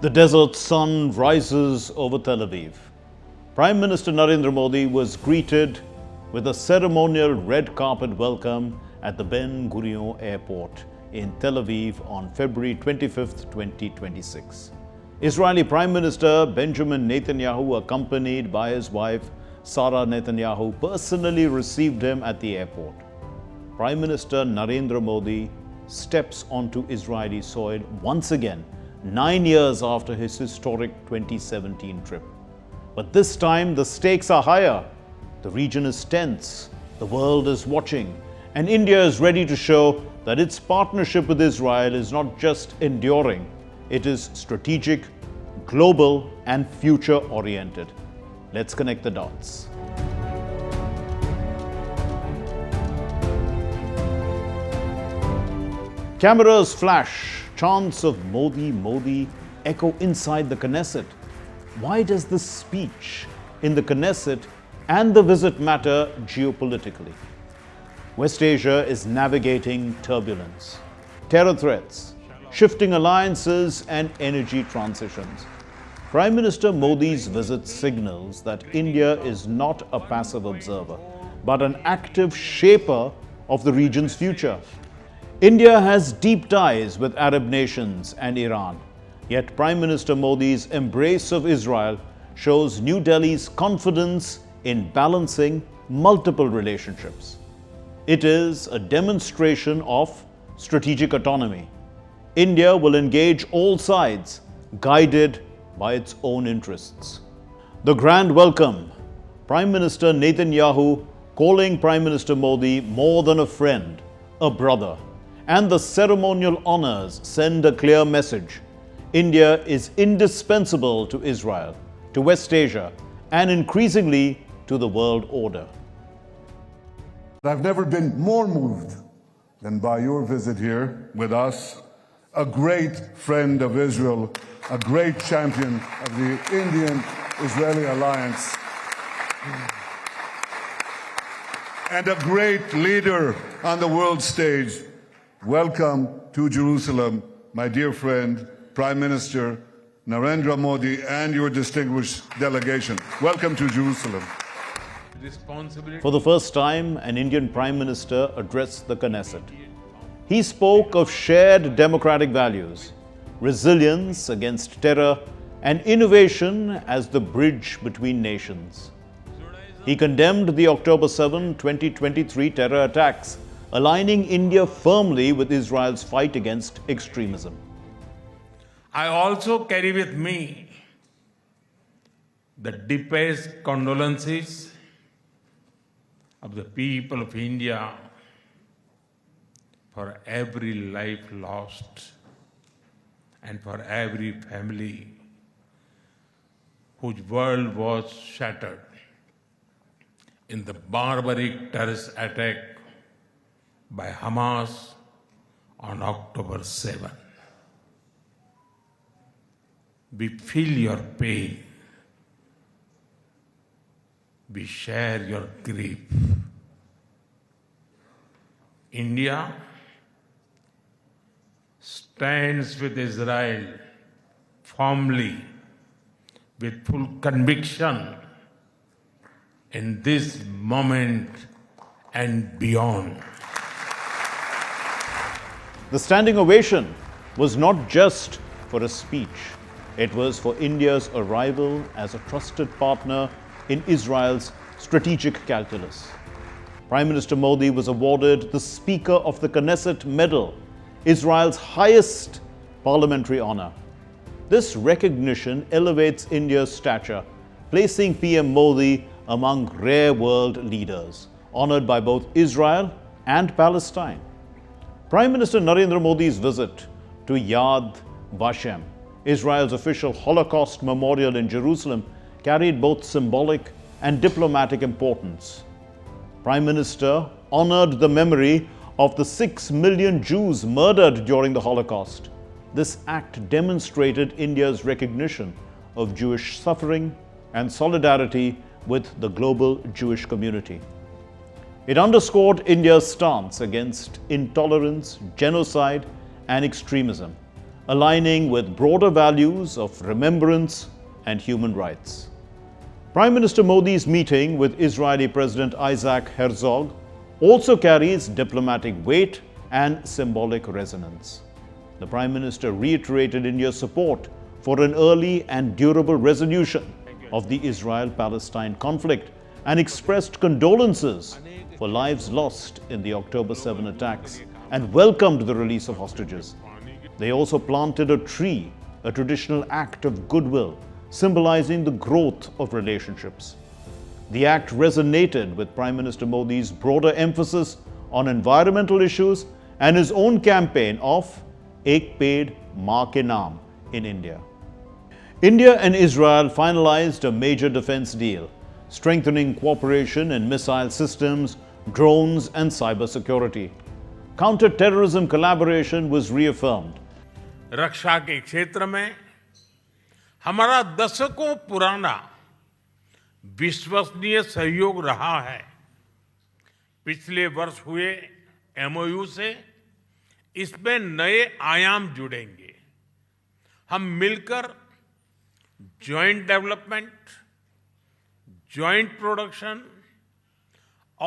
The desert sun rises over Tel Aviv. Prime Minister Narendra Modi was greeted with a ceremonial red carpet welcome at the Ben Gurion Airport in Tel Aviv on February 25, 2026. Israeli Prime Minister Benjamin Netanyahu, accompanied by his wife Sarah Netanyahu, personally received him at the airport. Prime Minister Narendra Modi steps onto Israeli soil once again, 9 years after his historic 2017 trip. But this time the stakes are higher. The region is tense, the world is watching, and India is ready to show that its partnership with Israel is not just enduring, it is strategic, global, and future-oriented. Let's connect the dots. Cameras flash, chants of Modi, Modi echo inside the Knesset. Why does this speech in the Knesset and the visit matter geopolitically? West Asia is navigating turbulence, terror threats, shifting alliances, and energy transitions. Prime Minister Modi's visit signals that India is not a passive observer, but an active shaper of the region's future. India has deep ties with Arab nations and Iran, yet Prime Minister Modi's embrace of Israel shows New Delhi's confidence in balancing multiple relationships. It is a demonstration of strategic autonomy. India will engage all sides, guided by its own interests. The grand welcome, Prime Minister Netanyahu calling Prime Minister Modi more than a friend, a brother, and the ceremonial honors send a clear message. India is indispensable to Israel, to West Asia, and increasingly to the world order. I've never been more moved than by your visit here with us, a great friend of Israel, a great champion of the Indian-Israeli alliance, and a great leader on the world stage. Welcome to Jerusalem, my dear friend, Prime Minister Narendra Modi, and your distinguished delegation. Welcome to Jerusalem. For the first time, an Indian Prime Minister addressed the Knesset. He spoke of shared democratic values, resilience against terror, and innovation as the bridge between nations. He condemned the October 7, 2023 terror attacks, aligning India firmly with Israel's fight against extremism. I also carry with me the deepest condolences of the people of India for every life lost and for every family whose world was shattered in the barbaric terrorist attack by Hamas on October 7. We feel your pain. We share your grief. India stands with Israel firmly, with full conviction in this moment and beyond. The standing ovation was not just for a speech. It was for India's arrival as a trusted partner in Israel's strategic calculus. Prime Minister Modi was awarded the Speaker of the Knesset Medal, Israel's highest parliamentary honor. This recognition elevates India's stature, placing PM Modi among rare world leaders, honored by both Israel and Palestine. Prime Minister Narendra Modi's visit to Yad Vashem, Israel's official Holocaust memorial in Jerusalem, carried both symbolic and diplomatic importance. Prime Minister honored the memory of the 6 million Jews murdered during the Holocaust. This act demonstrated India's recognition of Jewish suffering and solidarity with the global Jewish community. It underscored India's stance against intolerance, genocide, and extremism, aligning with broader values of remembrance and human rights. Prime Minister Modi's meeting with Israeli President Isaac Herzog also carries diplomatic weight and symbolic resonance. The Prime Minister reiterated India's support for an early and durable resolution of the Israel-Palestine conflict and expressed condolences for lives lost in the October 7 attacks and welcomed the release of hostages. They also planted a tree, a traditional act of goodwill, symbolizing the growth of relationships. The act resonated with Prime Minister Modi's broader emphasis on environmental issues and his own campaign of Ek Ped Maa Ke Naam in India. India and Israel finalized a major defense deal, strengthening cooperation in missile systems, drones and cybersecurity. Counter-terrorism collaboration was reaffirmed. रक्षा के क्षेत्र में हमारा दशकों पुराना विश्वसनीय सहयोग रहा है। पिछले वर्ष हुए एमओयू से इसमें नए आयाम जुड़ेंगे। हम मिलकर जॉइंट डेवलपमेंट, जॉइंट प्रोडक्शन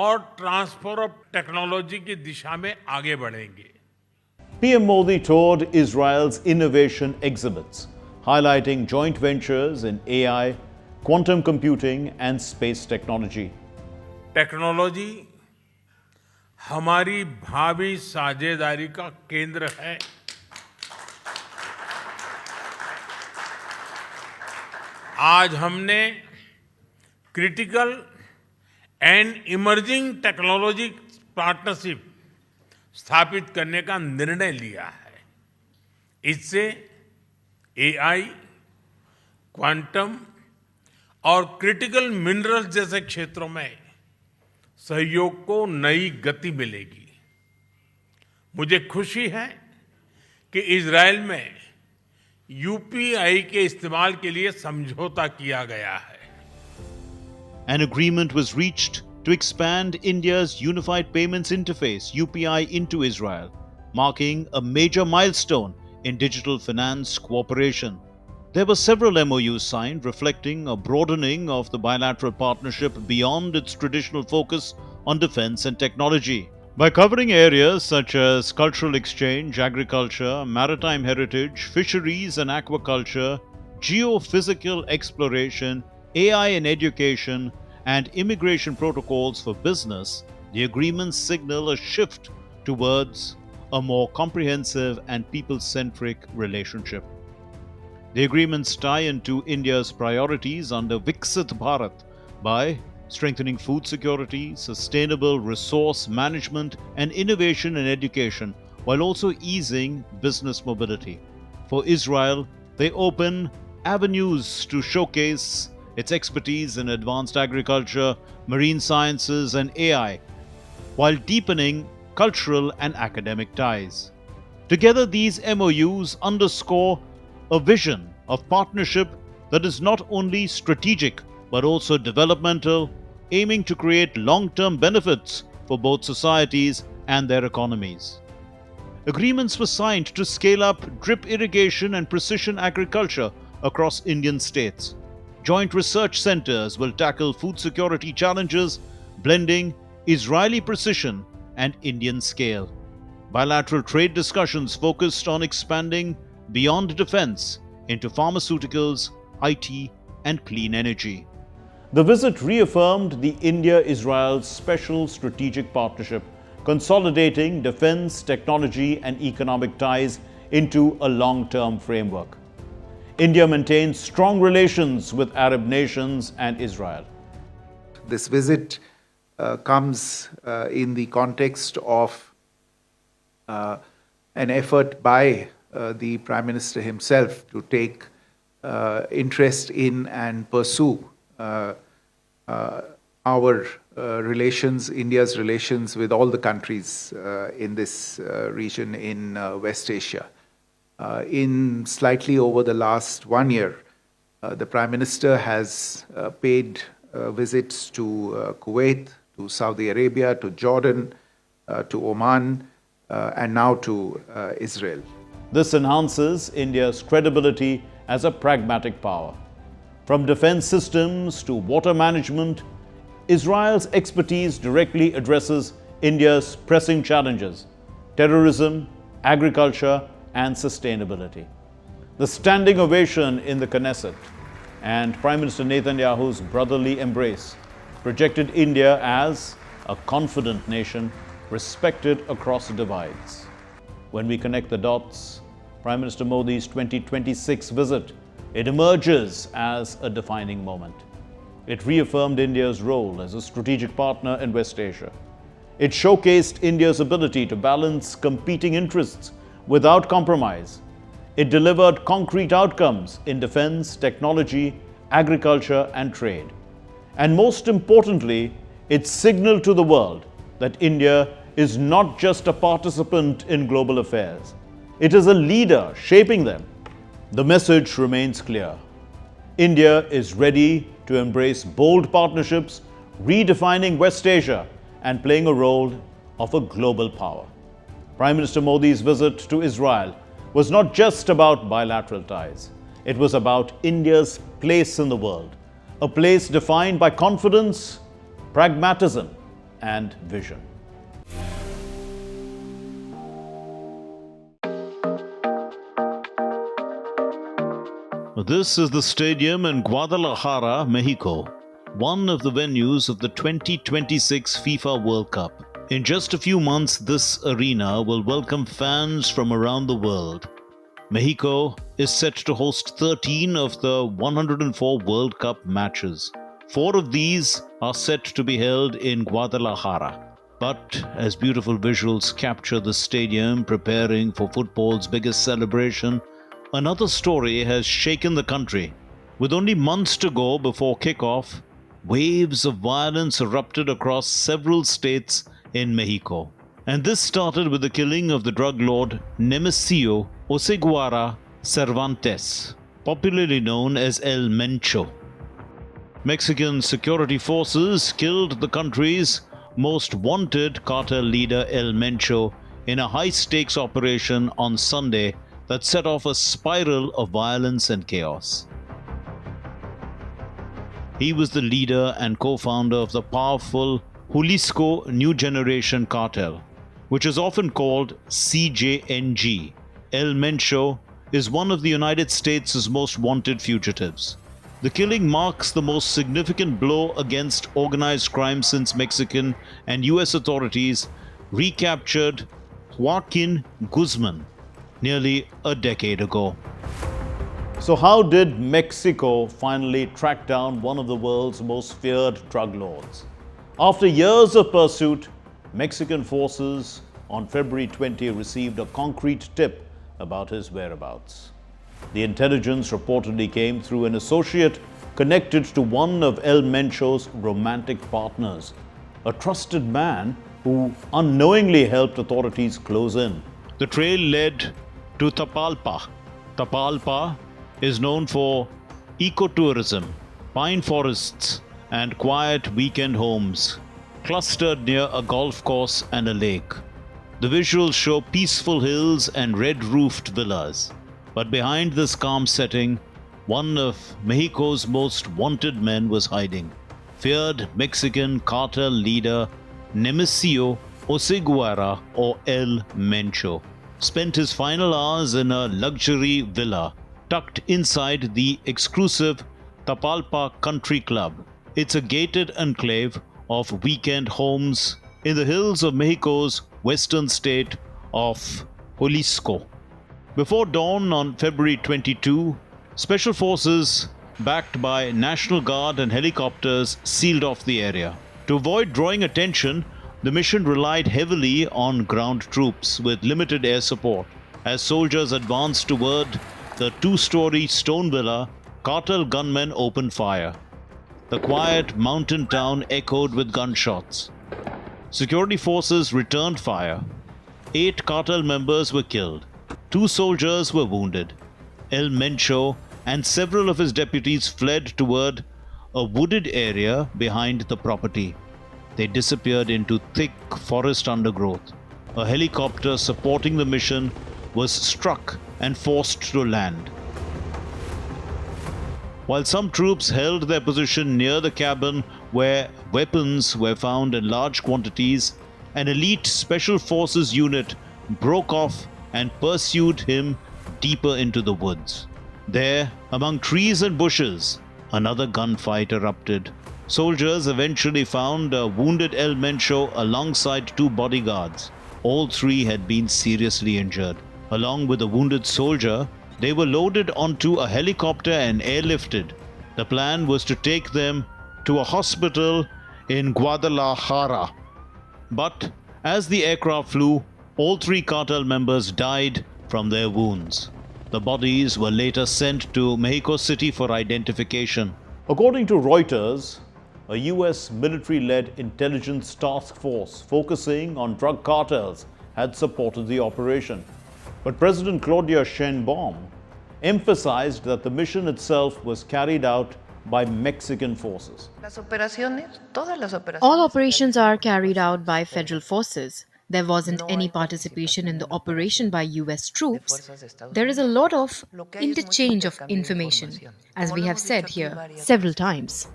और ट्रांसफर ऑफ टेक्नोलॉजी की दिशा में आगे बढ़ेंगे। PM Modi toured Israel's innovation exhibits, highlighting joint ventures in AI, quantum computing and space technology. Technology हमारी भावी साझेदारी का केंद्र है। आज हमने critical and emerging technology partnership स्थापित करने का निर्णय लिया है। इससे एआई, क्वांटम और क्रिटिकल मिनरल्स जैसे क्षेत्रों में सहयोग को नई गति मिलेगी। मुझे खुशी है कि इजरायल में यूपीआई के इस्तेमाल के लिए समझौता किया गया है। An agreement was reached to expand India's Unified Payments Interface (UPI) into Israel, marking a major milestone in digital finance cooperation. There were several MOUs signed reflecting a broadening of the bilateral partnership beyond its traditional focus on defense and technology. By covering areas such as cultural exchange, agriculture, maritime heritage, fisheries and aquaculture, geophysical exploration, AI and education, and immigration protocols for business, the agreements signal a shift towards a more comprehensive and people-centric relationship. The agreements tie into India's priorities under Viksit Bharat by strengthening food security, sustainable resource management, and innovation in education, while also easing business mobility. For Israel, they open avenues to showcase its expertise in advanced agriculture, marine sciences, and AI, while deepening cultural and academic ties. Together, these MOUs underscore a vision of partnership that is not only strategic but also developmental, aiming to create long-term benefits for both societies and their economies. Agreements were signed to scale up drip irrigation and precision agriculture across Indian states. Joint research centers will tackle food security challenges, blending Israeli precision and Indian scale. Bilateral trade discussions focused on expanding beyond defense into pharmaceuticals, IT, and clean energy. The visit reaffirmed the India-Israel Special Strategic Partnership, consolidating defense, technology, and economic ties into a long-term framework. India maintains strong relations with Arab nations and Israel. This visit comes in the context of an effort by the Prime Minister himself to take interest in and pursue our relations, India's relations with all the countries in this region in West Asia. In slightly over the last 1 year, the Prime Minister has paid visits to Kuwait, to Saudi Arabia, to Jordan, to Oman, and now to Israel. This enhances India's credibility as a pragmatic power. From defense systems to water management, Israel's expertise directly addresses India's pressing challenges: terrorism, agriculture, and sustainability. The standing ovation in the Knesset and Prime Minister Netanyahu's brotherly embrace projected India as a confident nation respected across divides. When we connect the dots, Prime Minister Modi's 2026 visit, it emerges as a defining moment. It reaffirmed India's role as a strategic partner in West Asia. It showcased India's ability to balance competing interests without compromise. It delivered concrete outcomes in defense, technology, agriculture, and trade. And most importantly, it signaled to the world that India is not just a participant in global affairs. It is a leader shaping them. The message remains clear. India is ready to embrace bold partnerships, redefining West Asia and playing a role of a global power. Prime Minister Modi's visit to Israel was not just about bilateral ties. It was about India's place in the world, a place defined by confidence, pragmatism, and vision. This is the stadium in Guadalajara, Mexico, one of the venues of the 2026 FIFA World Cup. In just a few months, this arena will welcome fans from around the world. Mexico is set to host 13 of the 104 World Cup matches. 4 of these are set to be held in Guadalajara. But as beautiful visuals capture the stadium preparing for football's biggest celebration, another story has shaken the country. With only months to go before kickoff, waves of violence erupted across several states in Mexico. And this started with the killing of the drug lord Nemesio Oseguara Cervantes, popularly known as El Mencho. Mexican security forces killed the country's most wanted cartel leader El Mencho in a high-stakes operation on Sunday that set off a spiral of violence and chaos. He was the leader and co-founder of the powerful Jalisco New Generation cartel, which is often called CJNG. El Mencho is one of the United States' most wanted fugitives. The killing marks the most significant blow against organized crime since Mexican and US authorities recaptured Joaquin Guzman nearly a decade ago. So how did Mexico finally track down one of the world's most feared drug lords? After years of pursuit, Mexican forces on February 20 received a concrete tip about his whereabouts. The intelligence reportedly came through an associate connected to one of El Mencho's romantic partners, a trusted man who unknowingly helped authorities close in. The trail led to Tapalpa. Tapalpa is known for ecotourism, pine forests, and quiet weekend homes, clustered near a golf course and a lake. The visuals show peaceful hills and red-roofed villas. But behind this calm setting, one of Mexico's most wanted men was hiding. Feared Mexican cartel leader Nemesio Oseguara, or El Mencho, spent his final hours in a luxury villa tucked inside the exclusive Tapalpa Country Club. It's a gated enclave of weekend homes in the hills of Mexico's western state of Jalisco. Before dawn on February 22, special forces backed by National Guard and helicopters sealed off the area. To avoid drawing attention, the mission relied heavily on ground troops with limited air support. As soldiers advanced toward the 2-story stone villa, cartel gunmen opened fire. The quiet mountain town echoed with gunshots. Security forces returned fire. 8 cartel members were killed. 2 soldiers were wounded. El Mencho and several of his deputies fled toward a wooded area behind the property. They disappeared into thick forest undergrowth. A helicopter supporting the mission was struck and forced to land. While some troops held their position near the cabin where weapons were found in large quantities, an elite special forces unit broke off and pursued him deeper into the woods. There, among trees and bushes, another gunfight erupted. Soldiers eventually found a wounded El Mencho alongside two bodyguards. All three had been seriously injured. Along with the wounded soldier, they were loaded onto a helicopter and airlifted. The plan was to take them to a hospital in Guadalajara. But as the aircraft flew, all three cartel members died from their wounds. The bodies were later sent to Mexico City for identification. According to Reuters, a US military-led intelligence task force focusing on drug cartels had supported the operation. But President Claudia Sheinbaum emphasized that the mission itself was carried out by Mexican forces. All operations are carried out by federal forces. There wasn't any participation in the operation by US troops. There is a lot of interchange of information, as we have said here several times.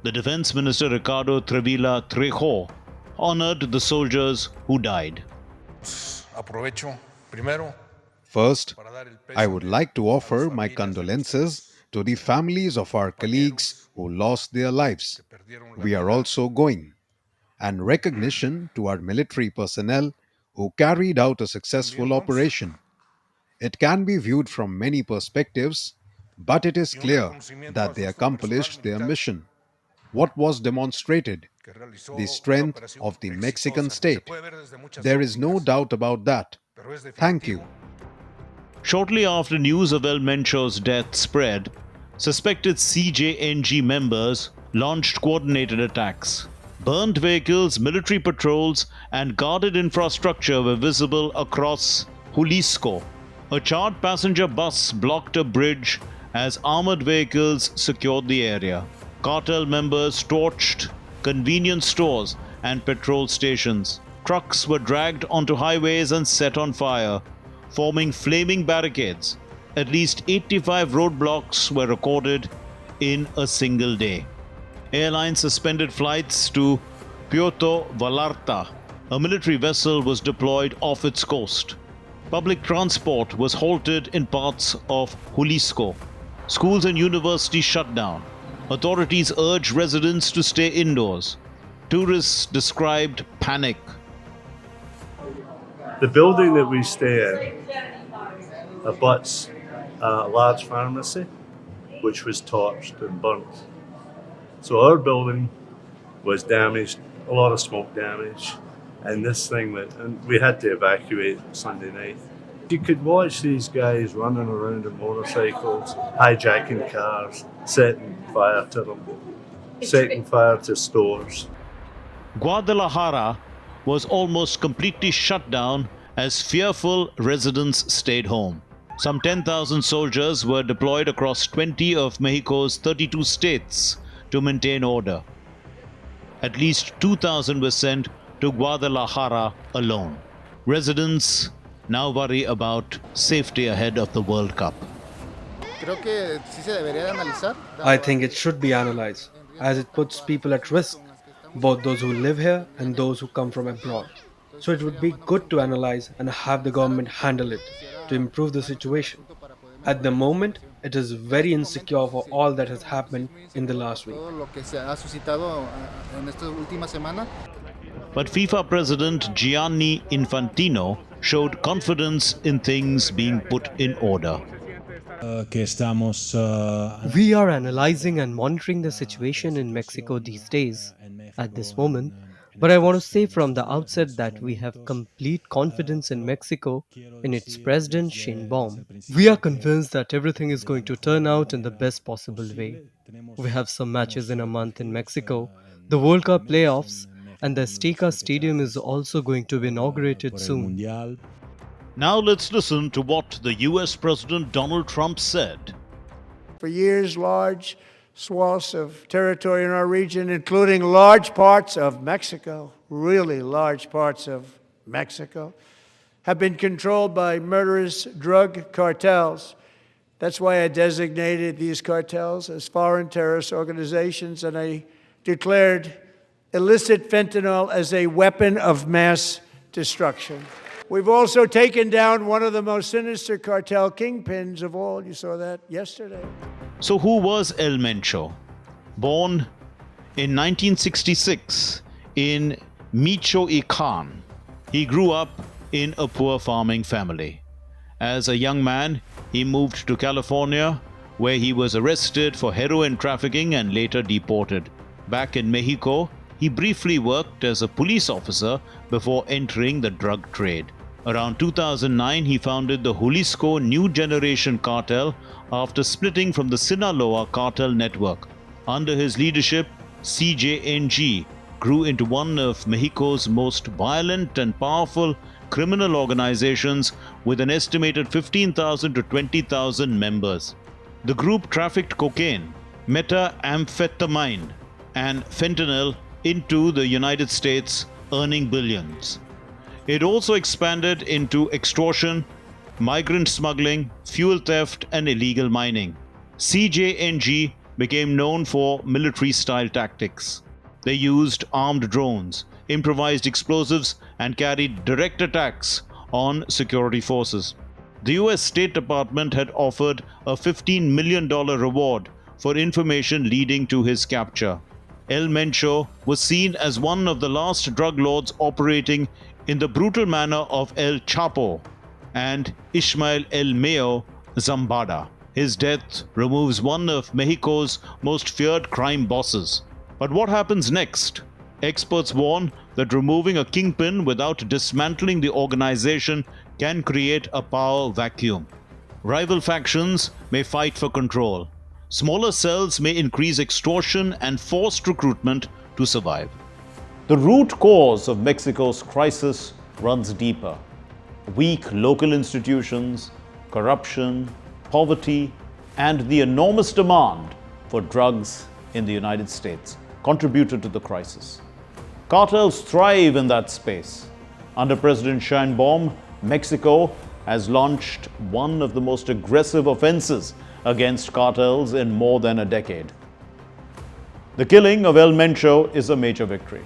The Defense Minister Ricardo Trevilla Trejo honored the soldiers who died. First, I would like to offer my condolences to the families of our colleagues who lost their lives. We are also going. And recognition to our military personnel who carried out a successful operation. It can be viewed from many perspectives, but it is clear that they accomplished their mission. What was demonstrated? The strength of the Mexican state. There is no doubt about that. Thank you. Shortly after news of El Mencho's death spread, suspected CJNG members launched coordinated attacks. Burned vehicles, military patrols, and guarded infrastructure were visible across Jalisco. A charred passenger bus blocked a bridge as armored vehicles secured the area. Cartel members torched convenience stores and petrol stations. Trucks were dragged onto highways and set on fire, forming flaming barricades. At least 85 roadblocks were recorded in a single day. Airlines suspended flights to Puerto Vallarta. A military vessel was deployed off its coast. Public transport was halted in parts of Jalisco. Schools and universities shut down. Authorities urged residents to stay indoors. Tourists described panic. The building that we stay in abuts a large pharmacy, which was torched and burnt. So our building was damaged, a lot of smoke damage, and this thing and we had to evacuate Sunday night. You could watch these guys running around on motorcycles, hijacking cars, setting fire to them, setting fire to stores. Guadalajara was almost completely shut down as fearful residents stayed home. Some 10,000 soldiers were deployed across 20 of Mexico's 32 states to maintain order. At least 2,000 were sent to Guadalajara alone. Residents now worry about safety ahead of the World Cup. I think it should be analyzed, as it puts people at risk, both those who live here and those who come from abroad. So it would be good to analyze and have the government handle it to improve the situation. At the moment, it is very insecure for all that has happened in the last week. But FIFA President Gianni Infantino showed confidence in things being put in order. We are analyzing and monitoring the situation in Mexico these days, at this moment, but I want to say from the outset that we have complete confidence in Mexico, in its president Sheinbaum. We are convinced that everything is going to turn out in the best possible way. We have some matches in a month in Mexico, the World Cup playoffs, and the Azteca Stadium is also going to be inaugurated soon. Now let's listen to what the US President Donald Trump said. For years, large swaths of territory in our region, including large parts of Mexico, really large parts of Mexico, have been controlled by murderous drug cartels. That's why I designated these cartels as foreign terrorist organizations, and I declared illicit fentanyl as a weapon of mass destruction. We've also taken down one of the most sinister cartel kingpins of all. You saw that yesterday. So who was El Mencho? Born in 1966 in Michoacán, he grew up in a poor farming family. As a young man, he moved to California, where he was arrested for heroin trafficking and later deported. Back in Mexico, he briefly worked as a police officer before entering the drug trade. Around 2009, he founded the Jalisco New Generation Cartel after splitting from the Sinaloa cartel network. Under his leadership, CJNG grew into one of Mexico's most violent and powerful criminal organizations with an estimated 15,000 to 20,000 members. The group trafficked cocaine, methamphetamine, and fentanyl into the United States, earning billions. It also expanded into extortion, migrant smuggling, fuel theft, and illegal mining. CJNG became known for military-style tactics. They used armed drones, improvised explosives, and carried direct attacks on security forces. The US State Department had offered a $15 million reward for information leading to his capture. El Mencho was seen as one of the last drug lords operating in the brutal manner of El Chapo and Ismael El Mayo Zambada. His death removes one of Mexico's most feared crime bosses. But what happens next? Experts warn that removing a kingpin without dismantling the organization can create a power vacuum. Rival factions may fight for control. Smaller cells may increase extortion and forced recruitment to survive. The root cause of Mexico's crisis runs deeper. Weak local institutions, corruption, poverty, and the enormous demand for drugs in the United States contributed to the crisis. Cartels thrive in that space. Under President Sheinbaum, Mexico has launched one of the most aggressive offenses against cartels in more than a decade. The killing of El Mencho is a major victory.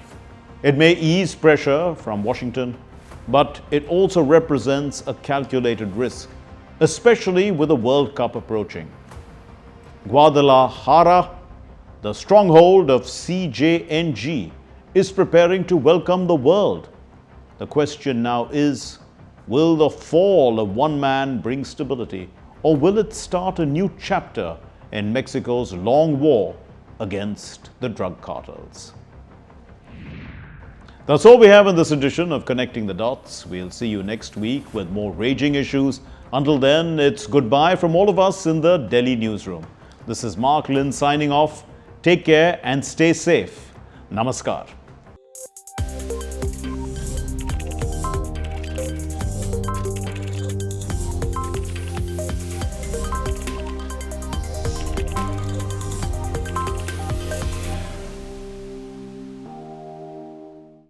It may ease pressure from Washington, but it also represents a calculated risk, especially with the World Cup approaching. Guadalajara, the stronghold of CJNG, is preparing to welcome the world. The question now is, will the fall of one man bring stability, or will it start a new chapter in Mexico's long war against the drug cartels? That's all we have in this edition of Connecting the Dots. We'll see you next week with more raging issues. Until then, it's goodbye from all of us in the Delhi newsroom. This is Mark Lynn signing off. Take care and stay safe. Namaskar.